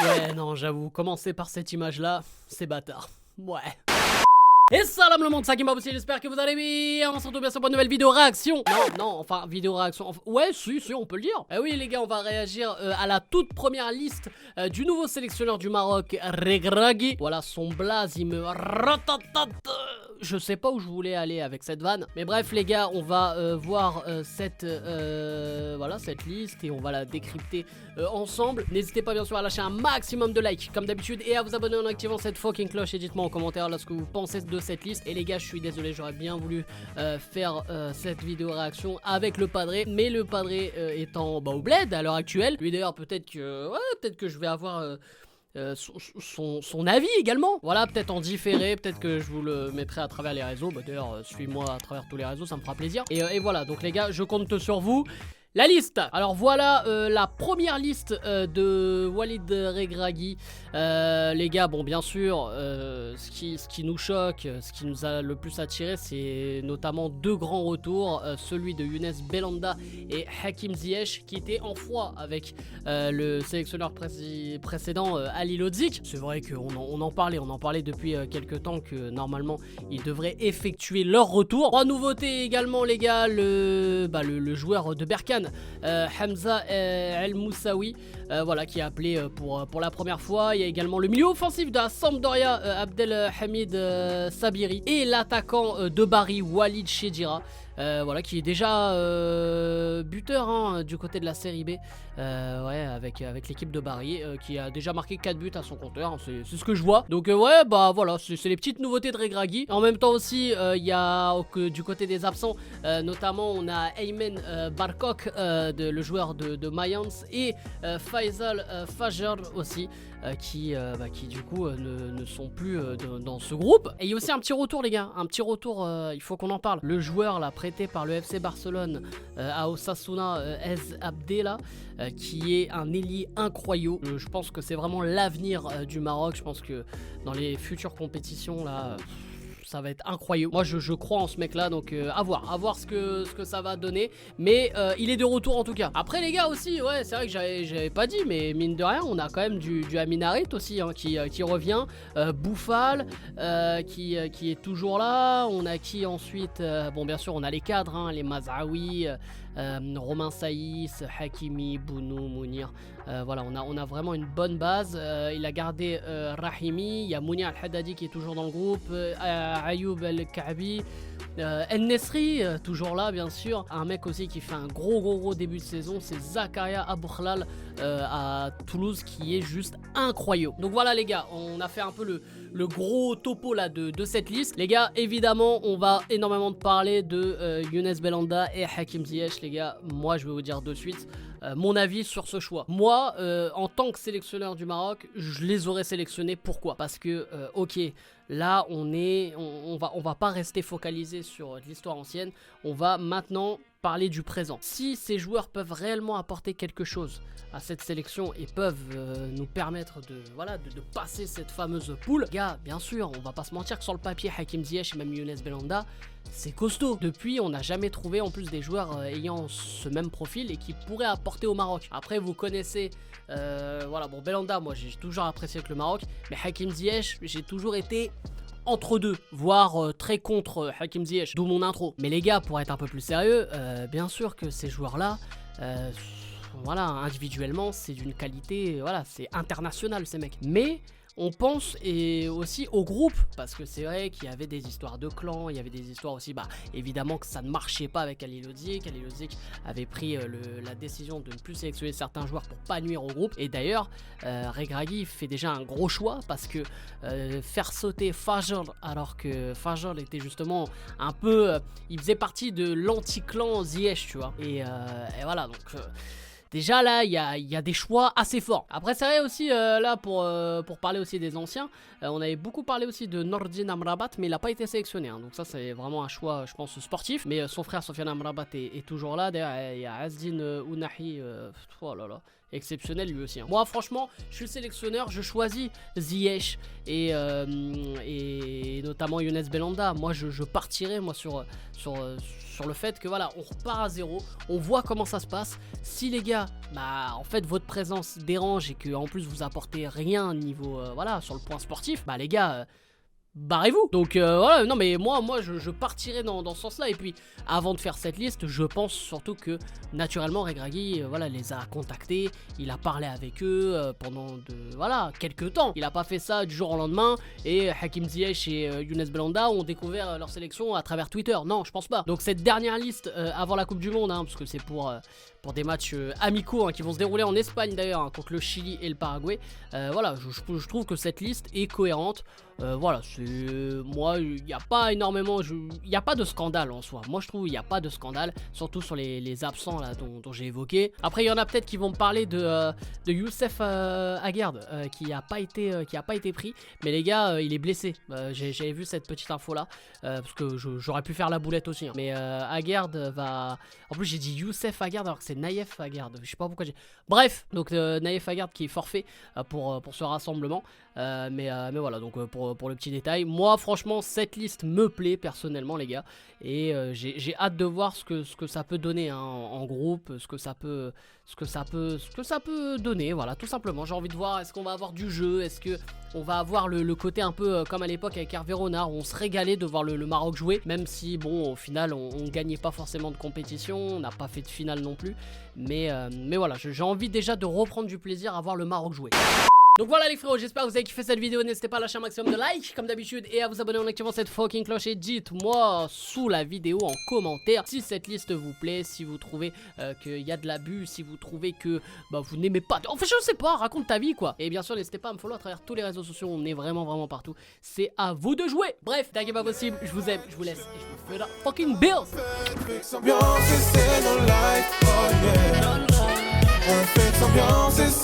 Ouais, non, j'avoue, commencer par cette image-là, c'est bâtard. Ouais. Et salam le monde, c'est Hakim Babouchi, j'espère que vous allez bien. On se retrouve bien sûr pour une nouvelle vidéo réaction. Enfin, vidéo réaction. Ouais, si, on peut le dire. Oui, les gars, on va réagir à la toute première liste du nouveau sélectionneur du Maroc, Regragui. Voilà, son blaze, il me je sais pas où je voulais aller avec cette vanne. Mais bref, les gars, on va voir cette liste et on va la décrypter ensemble. N'hésitez pas bien sûr à lâcher un maximum de likes comme d'habitude et à vous abonner en activant cette fucking cloche et dites-moi en commentaire là ce que vous pensez de cette liste. Et les gars, je suis désolé, j'aurais bien voulu faire cette vidéo réaction avec le padré, mais le padré étant au bled à l'heure actuelle. Lui d'ailleurs, peut-être que je vais avoir son avis également. Voilà, peut-être en différé, peut-être que je vous le mettrai à travers les réseaux. D'ailleurs, suivez-moi à travers tous les réseaux, ça me fera plaisir. Et voilà, donc les gars, je compte sur vous. La liste. Alors voilà la première liste de Walid Regragui. Les gars, bon bien sûr, ce qui nous choque, ce qui nous a le plus attiré, c'est notamment deux grands retours, celui de Younes Belhanda et Hakim Ziyech, qui étaient en froid avec le sélectionneur précédent Ali Lodzik. C'est vrai qu'on on en parlait depuis quelques temps que normalement ils devraient effectuer leur retour. Trois nouveautés également les gars, le joueur de Berkane, Hamza El Moussaoui, voilà, qui est appelé pour la première fois. Il y a également le milieu offensif de la Sampdoria, Abdelhamid Sabiri, et l'attaquant de Bari, Walid Chedira. Voilà, qui est déjà buteur du côté de la série B, ouais, avec l'équipe de Bari, qui a déjà marqué 4 buts à son compteur, c'est ce que je vois. Donc ouais, bah voilà, c'est les petites nouveautés de Regragui. En même temps aussi, il y a du côté des absents, notamment on a Aymen Barkok, le joueur de Mayence, et Faisal Fajr aussi, qui du coup ne sont plus dans ce groupe. Et il y a aussi un petit retour les gars, un petit retour, il faut qu'on en parle. Le joueur là prêté par le FC Barcelone à Osasuna, Ez Abdella, qui est un ailier incroyable. Je pense que c'est vraiment l'avenir du Maroc. Je pense que dans les futures compétitions là, ça va être incroyable. Moi je crois en ce mec là, donc à voir ce que ça va donner. Mais il est de retour en tout cas. Après les gars aussi, ouais, c'est vrai que j'avais pas dit, mais mine de rien on a quand même du Amin Harit aussi, hein, qui revient. Bouffal qui est toujours là. On a qui ensuite, bon bien sûr on a les cadres, hein, les Mazraoui, Romain Saïs, Hakimi, Bounou, Mounir. Voilà, on a vraiment une bonne base. Il a gardé Rahimi, il y a Mounir Al-Haddadi qui est toujours dans le groupe, Ayoub El-Kaabi, El-Nesri, toujours là bien sûr. Un mec aussi qui fait un gros début de saison, c'est Zakaria Aboukhlal à Toulouse, qui est juste incroyable. Donc voilà les gars, on a fait un peu le gros topo là de cette liste. Les gars, évidemment, on va énormément parler de Younes Belhanda et Hakim Ziyech. Les gars, moi je vais vous dire de suite mon avis sur ce choix. Moi, en tant que sélectionneur du Maroc, je les aurais sélectionnés. Pourquoi? Parce que, ok, là, on va pas rester focalisé sur l'histoire ancienne. On va maintenant parler du présent. Si ces joueurs peuvent réellement apporter quelque chose à cette sélection et peuvent nous permettre de passer cette fameuse poule, gars, bien sûr, on va pas se mentir que sur le papier, Hakim Ziyech et même Younes Belhanda, c'est costaud. Depuis, on n'a jamais trouvé en plus des joueurs ayant ce même profil et qui pourraient apporter au Maroc. Après, vous connaissez, voilà, bon, Belhanda, moi j'ai toujours apprécié avec le Maroc, mais Hakim Ziyech, j'ai toujours été entre deux, voire très contre Hakim Ziyech, d'où mon intro. Mais les gars, pour être un peu plus sérieux, bien sûr que ces joueurs-là, voilà, individuellement, c'est d'une qualité, voilà, c'est international ces mecs. Mais on pense et aussi au groupe, parce que c'est vrai qu'il y avait des histoires de clans, il y avait des histoires aussi, évidemment que ça ne marchait pas avec Ali Lodzik. Ali Lodzik avait pris la décision de ne plus sélectionner certains joueurs pour pas nuire au groupe. Et d'ailleurs, Regragui fait déjà un gros choix, parce que faire sauter Fajr, alors que Fajr était justement un peu, il faisait partie de l'anti-clan Ziyech, tu vois. Et voilà, donc déjà là, il y a des choix assez forts. Après c'est vrai aussi, là pour parler aussi des anciens, on avait beaucoup parlé aussi de Nordin Amrabat, mais il n'a pas été sélectionné, hein. Donc ça c'est vraiment un choix, je pense, sportif. Mais son frère Sofiane Amrabat est toujours là. D'ailleurs il y a Azdin Ounahi, oh là là, exceptionnel lui aussi. Hein. Moi franchement, je suis le sélectionneur, je choisis Ziyech et notamment Younes Belhanda. Moi je partirais moi sur le fait que voilà, on repart à zéro, on voit comment ça se passe. Si les gars, bah en fait votre présence dérange et que en plus vous apportez rien niveau voilà sur le point sportif, bah les gars barrez-vous. Donc voilà, non mais moi je partirais dans ce sens là. Et puis avant de faire cette liste, je pense surtout que naturellement Regragui voilà, les a contactés, il a parlé avec eux pendant voilà, quelques temps. Il a pas fait ça du jour au lendemain et Hakim Ziyech et Younes Belhanda ont découvert leur sélection à travers Twitter. Non, je pense pas. Donc cette dernière liste avant la Coupe du Monde, hein, parce que c'est pour des matchs amicaux hein, qui vont se dérouler en Espagne d'ailleurs, hein, contre le Chili et le Paraguay. Voilà, je trouve que cette liste est cohérente. Voilà, c'est moi, il n'y a pas énormément, il n'y a pas de scandale en soi. Moi, je trouve il n'y a pas de scandale, surtout sur les absents là dont j'ai évoqué. Après, il y en a peut-être qui vont me parler de Youssef Aguerd qui a pas été pris. Mais les gars, il est blessé. J'avais vu cette petite info là parce que j'aurais pu faire la boulette aussi. Hein. Mais Aguerd va. En plus, j'ai dit Youssef Aguerd alors que c'est Naïef Aguerd. Je sais pas pourquoi j'ai. Bref, donc Naïef Aguerd qui est forfait pour ce rassemblement. Mais voilà, donc pour le petit détail, moi franchement cette liste me plaît personnellement les gars, et j'ai hâte de voir ce que ça peut donner hein, en groupe, ce que ça peut donner, voilà, tout simplement. J'ai envie de voir, est-ce qu'on va avoir du jeu, est-ce que on va avoir le côté un peu comme à l'époque avec Hervé Renard où on se régalait de voir le Maroc jouer, même si bon au final on gagnait pas forcément de compétition, on n'a pas fait de finale non plus, mais voilà, j'ai envie déjà de reprendre du plaisir à voir le Maroc jouer. Donc voilà les frérots, j'espère que vous avez kiffé cette vidéo. N'hésitez pas à lâcher un maximum de likes comme d'habitude et à vous abonner en activant cette fucking cloche. Et dites-moi sous la vidéo en commentaire si cette liste vous plaît, si vous trouvez qu'il y a de l'abus, si vous trouvez que vous n'aimez pas. Enfin je sais pas, raconte ta vie quoi. Et bien sûr n'hésitez pas à me follow à travers tous les réseaux sociaux, on est vraiment partout. C'est à vous de jouer. Bref, dès que pas possible, je vous aime, je vous laisse et je vous fais la fucking bill. On fait ambiance